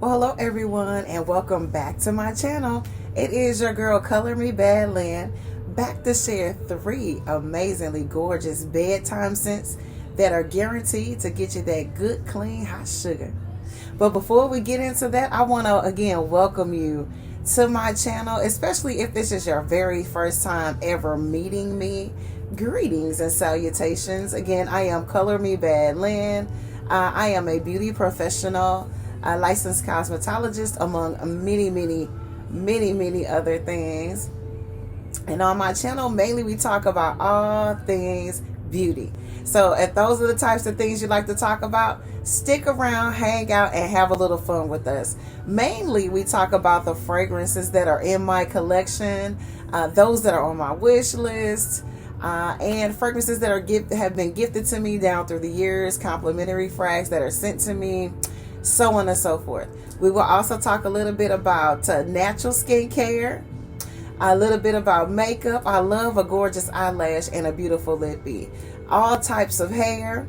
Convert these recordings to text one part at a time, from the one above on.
Well, hello everyone, and welcome back to my channel. It is your girl Color Me Bad Lynn, back to share 3 amazingly gorgeous bedtime scents that are guaranteed to get you that good, clean, hot sugar. But before we get into that, I want to again welcome you to my channel, especially if this is your very first time ever meeting me. Greetings and salutations. Again, I am Color Me Bad Lynn. I am a beauty professional, a licensed cosmetologist, among many other things. And on my channel, mainly we talk about all things beauty. So if those are the types of things you like to talk about, stick around, hang out, and have a little fun with us. Mainly, we talk about the fragrances that are in my collection, those that are on my wish list, and fragrances that are have been gifted to me down through the years, complimentary frags that are sent to me, so on and so forth. We will also talk a little bit about natural skincare, a little bit about makeup. I love a gorgeous eyelash and a beautiful lippy. All types of hair.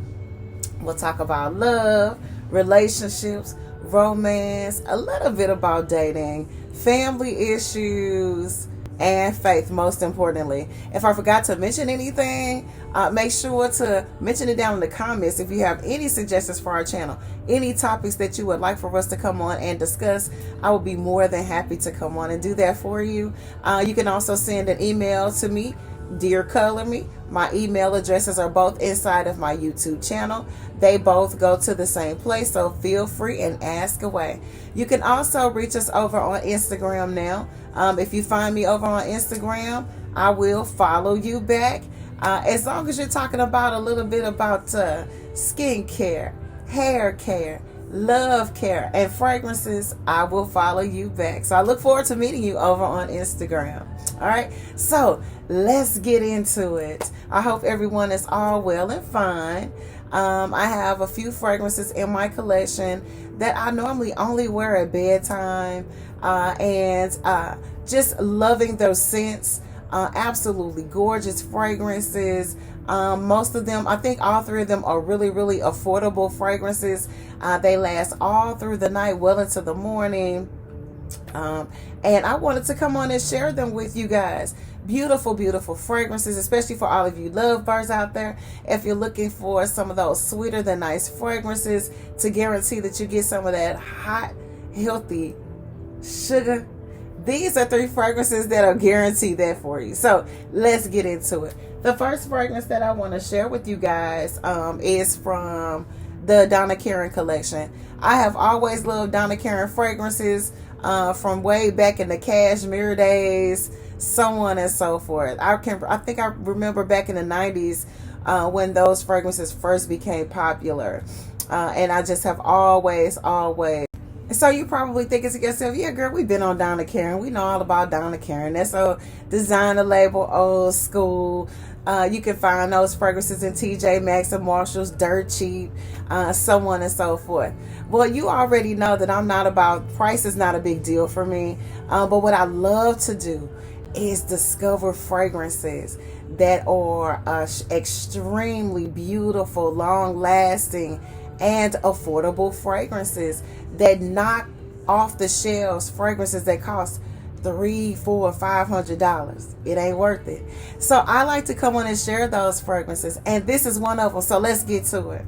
We'll talk about love, relationships, romance, a little bit about dating, family issues, and faith, most importantly. If I forgot to mention anything, make sure to mention it down in the comments. If you have any suggestions for our channel, any topics that you would like for us to come on and discuss, I will be more than happy to come on and do that for you. You can also send an email to me, Dear Color Me. My email addresses are both inside of my YouTube channel. They both go to the same place, so feel free and ask away. You can also reach us over on Instagram now. If you find me over on Instagram, I will follow you back. As long as you're talking about a little bit about skincare, hair care, love care, and fragrances, I will follow you back. So I look forward to meeting you over on Instagram. All right, so let's get into it. I hope everyone is all well and fine. I have a few fragrances in my collection that I normally only wear at bedtime, and just loving those scents. Absolutely gorgeous fragrances. Most of them, I think all 3 of them are really affordable fragrances. They last all through the night, well into the morning. And I wanted to come on and share them with you guys. Beautiful fragrances, especially for all of you lovebirds out there. If you're looking for some of those sweeter than nice fragrances to guarantee that you get some of that hot, healthy sugar, these are 3 fragrances that are guaranteed that for you. So let's get into it. The first fragrance that I want to share with you guys is from the Dkny collection. I have always loved Dkny fragrances from way back in the cashmere days, so on and so forth. I think I remember back in the 90s when those fragrances first became popular, and I just have always. So you probably thinking to yourself, yeah, girl, we've been on Dkny. We know all about Dkny. That's a designer label, old school. You can find those fragrances in TJ Maxx and Marshalls, dirt cheap, so on and so forth. Well, you already know that I'm not about, price is not a big deal for me. But what I love to do is discover fragrances that are extremely beautiful, long-lasting, and affordable fragrances that knock off the shelves fragrances that cost $300, $400, $500. It ain't worth it. So I like to come on and share those fragrances, and this is one of them. So let's get to it.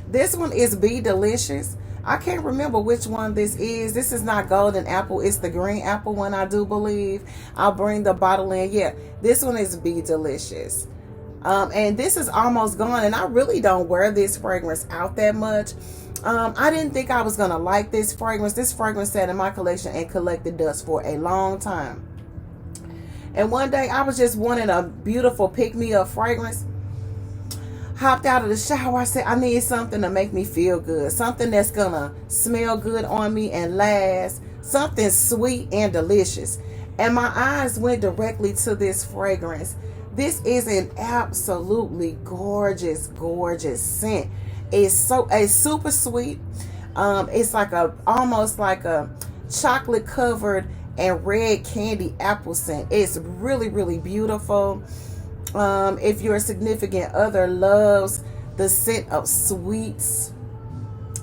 This one is Be Delicious. I can't remember which one this is. This is not golden apple. It's the green apple one, I do believe. I'll bring the bottle in. Yeah, this one is Be Delicious. And this is almost gone, and I really don't wear this fragrance out that much. I didn't think I was gonna like this fragrance. This fragrance sat in my collection and collected dust for a long time. And one day I was just wanting a beautiful pick-me-up fragrance. Hopped out of the shower. I said, I need something to make me feel good. Something that's gonna smell good on me and last. Something sweet and delicious. And my eyes went directly to this fragrance. This is an absolutely gorgeous scent. It's super sweet. It's like almost like a chocolate covered and red candy apple scent. It's really beautiful. If your significant other loves the scent of sweets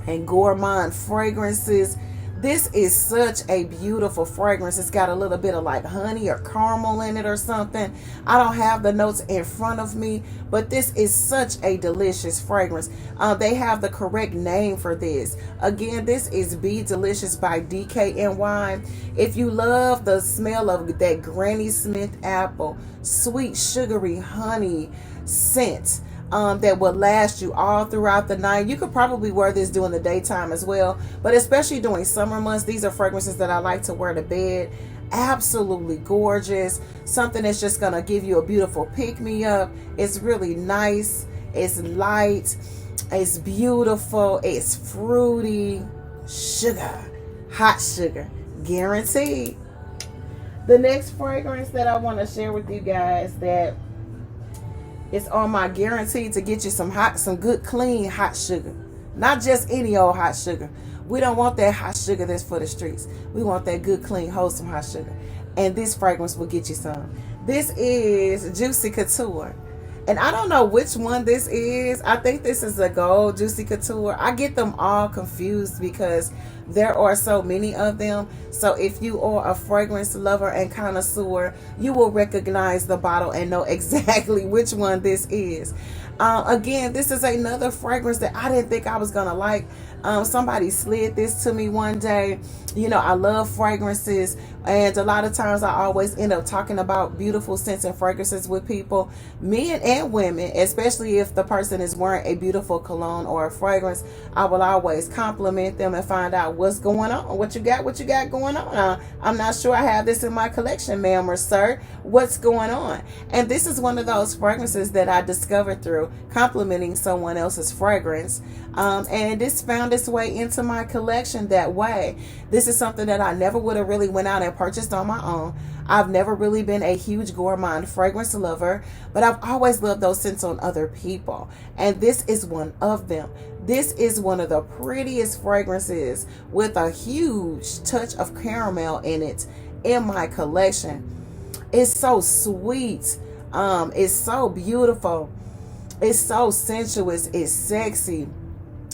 and gourmand fragrances, This is such a beautiful fragrance. It's got a little bit of like honey or caramel in it or something. I don't have the notes in front of me, but this is such a delicious fragrance. They have the correct name for this. Again, this is Be Delicious by Dkny. If you love the smell of that Granny Smith apple, sweet, sugary honey scent, that will last you all throughout the night. You could probably wear this during the daytime as well, but especially during summer months, these are fragrances that I like to wear to bed. Absolutely gorgeous. Something that's just gonna give you a beautiful pick-me-up. It's really nice. It's light. It's beautiful. It's fruity. Sugar. Hot sugar. Guaranteed. The next fragrance that I want to share with you guys that it's on my guarantee to get you some good clean hot sugar. Not just any old hot sugar. We don't want that hot sugar that's for the streets. We want that good, clean, wholesome hot sugar. And this fragrance will get you some. This is Juicy Couture. And I don't know which one this is. I think this is a gold Juicy Couture. I get them all confused because there are so many of them. So if you are a fragrance lover and connoisseur, you will recognize the bottle and know exactly which one this is. Again, this is another fragrance that I didn't think I was going to like. Somebody slid this to me one day. You know, I love fragrances, and a lot of times I always end up talking about beautiful scents and fragrances with people, men and women, especially if the person is wearing a beautiful cologne or a fragrance. I will always compliment them and find out what's going on, what you got going on. I'm not sure I have this in my collection, ma'am or sir. What's going on? And this is one of those fragrances that I discovered through complimenting someone else's fragrance, and this found its way into my collection that way. This is something that I never would have really went out and purchased on my own. I've never really been a huge gourmand fragrance lover, but I've always loved those scents on other people, and this is one of them. This is one of the prettiest fragrances with a huge touch of caramel in it in my collection. It's so sweet. It's so beautiful. It's so sensuous. It's sexy.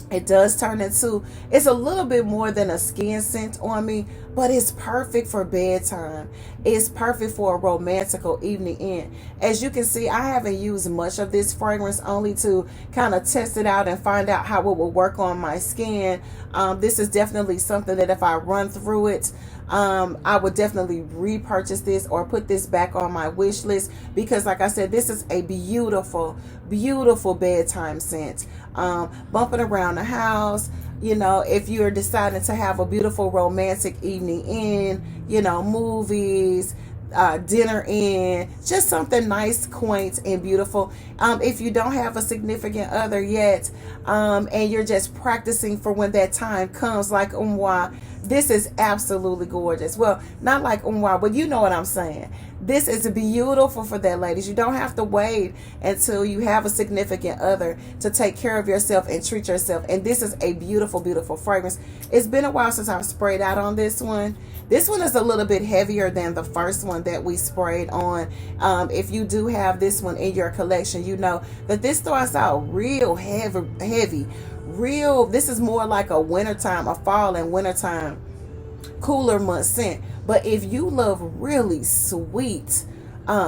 It does turn into, it's a little bit more than a skin scent on me, but it's perfect for bedtime. It's perfect for a romantical evening in. As you can see, I haven't used much of this fragrance, only to kind of test it out and find out how it will work on my skin. This is definitely something that if I run through it, I would definitely repurchase this or put this back on my wish list, because like I said, this is a beautiful, beautiful bedtime scent. Bumping around the house, you know, if you're deciding to have a beautiful romantic evening in, you know, movies, dinner in, just something nice, quaint, and beautiful. If you don't have a significant other yet, and you're just practicing for when that time comes, like this is absolutely gorgeous. Well, not like but you know what I'm saying. This is beautiful for that, ladies. You don't have to wait until you have a significant other to take care of yourself and treat yourself. And this is a beautiful, beautiful fragrance. It's been a while since I've sprayed out on this one. This one is a little bit heavier than the first one that we sprayed on. If you do have this one in your collection, you know that this starts out real heavy. This is more like a wintertime, a fall and wintertime cooler month scent. But if you love really sweet,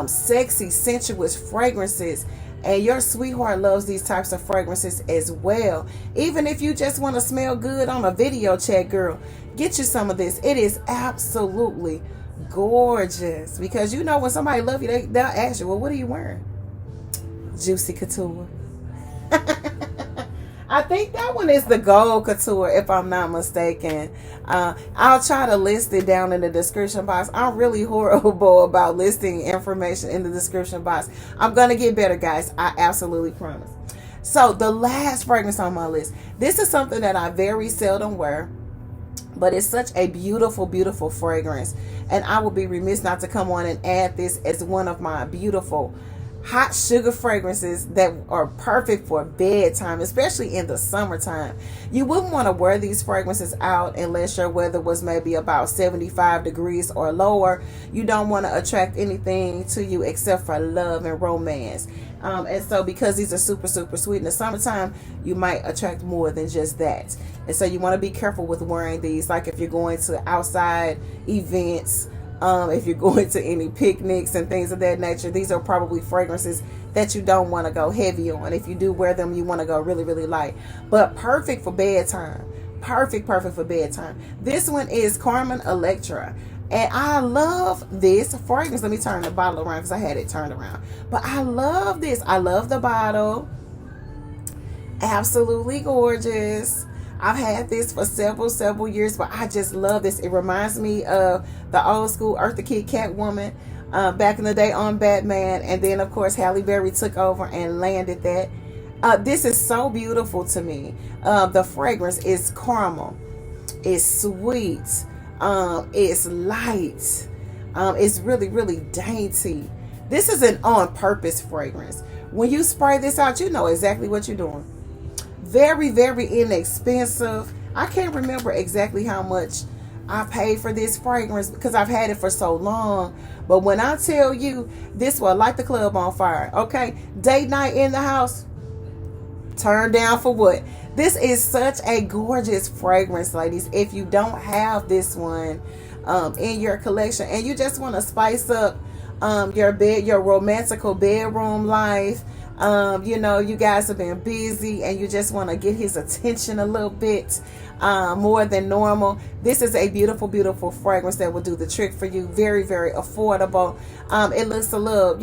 sexy, sensuous fragrances, and your sweetheart loves these types of fragrances as well, even if you just want to smell good on a video chat, girl, get you some of this. It is absolutely gorgeous, because you know when somebody loves you, they'll ask you, well, what are you wearing? Juicy Couture. I think that one is the gold Couture, if I'm not mistaken. I'll try to list it down in the description box. I'm really horrible about listing information in the description box. I'm going to get better, guys. I absolutely promise. So the last fragrance on my list. This is something that I very seldom wear, but it's such a beautiful, beautiful fragrance. And I will be remiss not to come on and add this as one of my beautiful hot sugar fragrances that are perfect for bedtime, especially in the summertime. You wouldn't want to wear these fragrances out unless your weather was maybe about 75 degrees or lower. You don't want to attract anything to you except for love and romance. And so because these are super, super sweet in the summertime, you might attract more than just that. And so you want to be careful with wearing these, like if you're going to outside events, if you're going to any picnics and things of that nature. These are probably fragrances that you don't want to go heavy on. If you do wear them, you want to go really, really light. But perfect for bedtime. Perfect for bedtime. This one is Carmen Electra. And I love this fragrance. Let me turn the bottle around because I had it turned around. But I love this. I love the bottle. Absolutely gorgeous. I've had this for several years, but I just love this. It reminds me of the old school Eartha Kitt Catwoman back in the day on Batman. And then, of course, Halle Berry took over and landed that. This is so beautiful to me. The fragrance is caramel. It's sweet. It's light. It's really, really dainty. This is an on-purpose fragrance. When you spray this out, you know exactly what you're doing. Very, very inexpensive. I can't remember exactly how much I paid for this fragrance because I've had it for so long. But when I tell you, this will light the club on fire. Okay? Date night in the house. Turn down for what? This is such a gorgeous fragrance, ladies. If you don't have this one in your collection and you just want to spice up your romantical bedroom life, you guys have been busy and you just want to get his attention a little bit more than normal. This is a beautiful, beautiful fragrance that will do the trick for you. Very, very affordable. It looks a little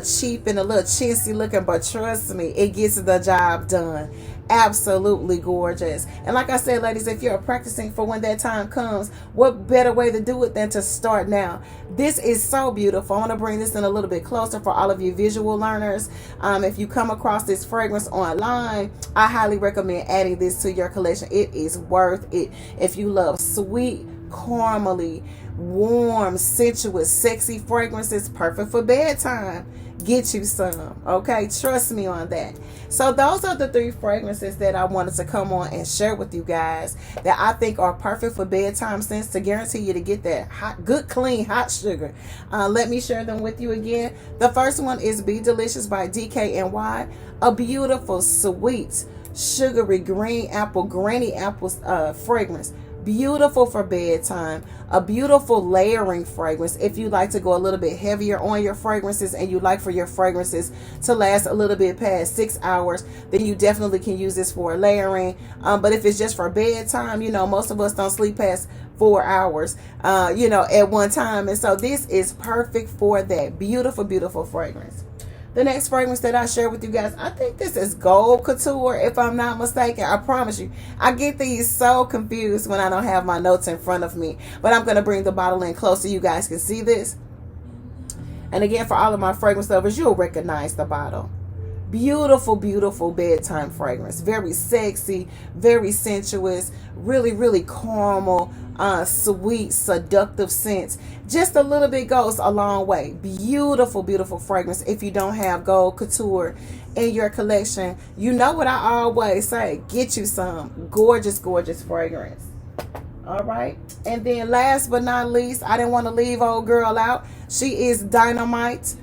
cheap and a little chintzy looking, but trust me, it gets the job done. Absolutely gorgeous. And like I said, ladies, if you're practicing for when that time comes, what better way to do it than to start now? This is so beautiful. I want to bring this in a little bit closer for all of you visual learners. If you come across this fragrance online, I highly recommend adding this to your collection. It is worth it. If you love sweet, caramely, warm, sensuous, sexy fragrances, perfect for bedtime, get you some. Okay, trust me on that. So those are the 3 fragrances that I wanted to come on and share with you guys that I think are perfect for bedtime scents to guarantee you to get that hot, good, clean, hot sugar. Let me share them with you again. The first one is Be Delicious by Dkny. A beautiful, sweet, sugary green apple, granny apple fragrance. Beautiful for bedtime. A beautiful layering fragrance if you like to go a little bit heavier on your fragrances and you like for your fragrances to last a little bit past 6 hours, then you definitely can use this for layering. But if it's just for bedtime, most of us don't sleep past 4 hours at one time, and so this is perfect for that. Beautiful, beautiful fragrance. The next fragrance that I share with you guys, I think this is Gold Couture, if I'm not mistaken. I promise you, I get these so confused when I don't have my notes in front of me. But I'm going to bring the bottle in close so you guys can see this. And again, for all of my fragrance lovers, you'll recognize the bottle. Beautiful, beautiful bedtime fragrance. Very sexy, very sensuous, really, really caramel, sweet, seductive scents. Just a little bit goes a long way. Beautiful, beautiful fragrance. If you don't have Gold Couture in your collection, you know what I always say, get you some. Gorgeous, gorgeous fragrance. All right. And then last but not least, I didn't want to leave old girl out. She is Dynamite.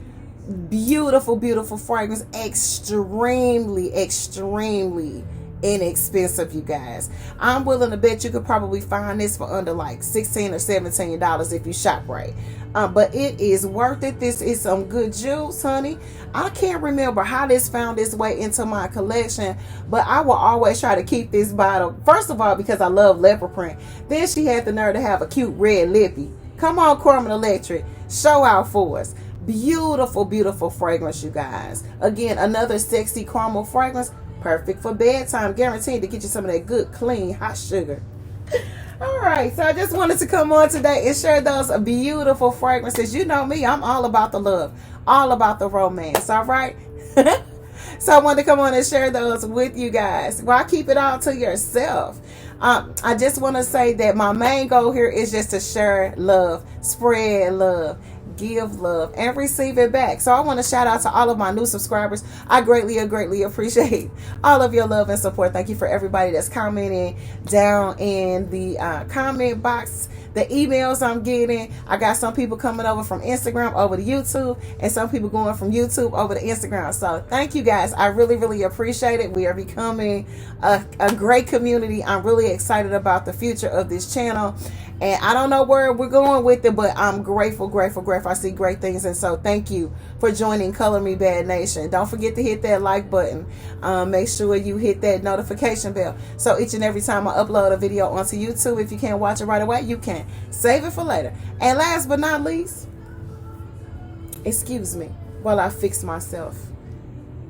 Beautiful, beautiful fragrance. Extremely, extremely inexpensive, you guys. I'm willing to bet you could probably find this for under like $16 or $17 if you shop right. But it is worth it. This is some good juice, honey. I can't remember how this found its way into my collection, but I will always try to keep this bottle. First of all, because I love leopard print. Then she had the nerve to have a cute red lippy. Come on, Carmen Electra, show out for us. Beautiful, beautiful fragrance, you guys. Again, another sexy caramel fragrance. Perfect for bedtime. Guaranteed to get you some of that good, clean, hot sugar. All right. So I just wanted to come on today and share those beautiful fragrances. You know me. I'm all about the love. All about the romance. All right. So I wanted to come on and share those with you guys. Why keep it all to yourself? I just want to say that my main goal here is just to share love, spread love, give love, and receive it back. So I want to shout out to all of my new subscribers. I greatly appreciate all of your love and support. Thank you for everybody that's commenting down in the comment box. The emails I'm getting, I got some people coming over from Instagram over to YouTube, and some people going from YouTube over to Instagram. So thank you guys. I really appreciate it. We are becoming a great community. I'm really excited about the future of this channel, and I don't know where we're going with it, but I'm grateful. I see great things, and so thank you for joining Color Me Bad Nation. Don't forget to hit that like button. Make sure you hit that notification bell, so each and every time I upload a video onto YouTube, if you can't watch it right away, you can save it for later. And last but not least, excuse me while I fix myself,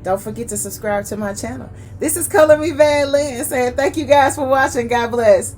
don't forget to subscribe to my channel. This is Color Me Bad Lynn saying thank you guys for watching. God bless.